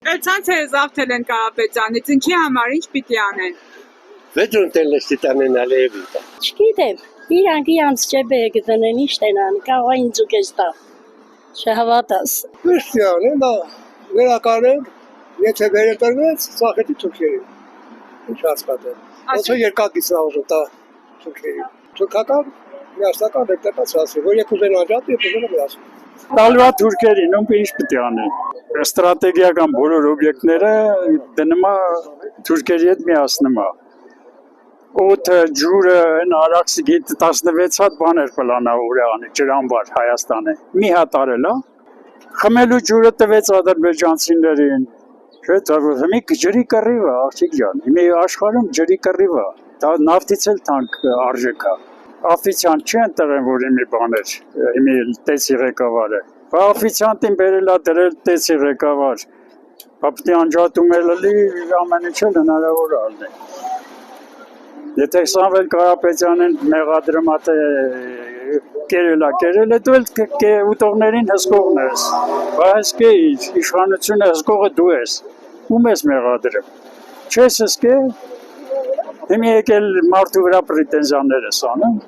Ցանցը զավթել են Կարապետյանից, ինչի համար, ինչ պիտի անեն։ Vedrun telestitane Alevi. Չգիտեմ, իրանք իրանց ջեբերը գտնեն ինչ տենան, կարող է ինձ ու կես տա, չհավատաս։ Քրիստիան, դա վերակարել, եթե վերետրվեց, ծախետի թուրքերի։ Ինչ հասկացել։ Ոնց է երկակից ուժը տա թուրքերի։ Թուրքական միասնական դեպտացած, որ եկուզեն անջատ, եկուզեն միասին։ Տալվա թուրքերին ում ինչ պետք է անեն։ Ստրատեգիական բոլոր օբյեկտները դնում է թուրքերի հետ միացնում է։ Օդը, ջուրը, այն Արաքսի գետը 16 հատ բաներ պլանա ուրանի ջրամբար Հայաստանը։ Մի հատ արել է։ Խմելու ջուրը տվեց ադրբեջանցիներին։ Չէ՞, դա հիմա ջրի կռիվ է, աղջիկ ջան։ Հիմա աշխարհում ջրի կռիվ է։ Դա նավթից էլ թանկ արժեք է։ Աֆիցիան չի ընտրեն, որ իմի բաներ, իմի տեսի ղեկավարը։ Բա աֆիցիանտին բերել է դրել տեսի ղեկավար։ Ապտի անջատում էլ լի ամեն ինչ էլ հնարավոր է ալնել։ Եթե Սամվել Կարապետյանին մեղադրում է կերել է, դու էլ ուտողներին հսկողն ես։ Բա հսկե իշխանությունը հսկողը դու ես։ Ում ես մեղադրում։ Չես հսկե։ Հիմա եկել մարդու վրա պրետենզիաներ ես անում։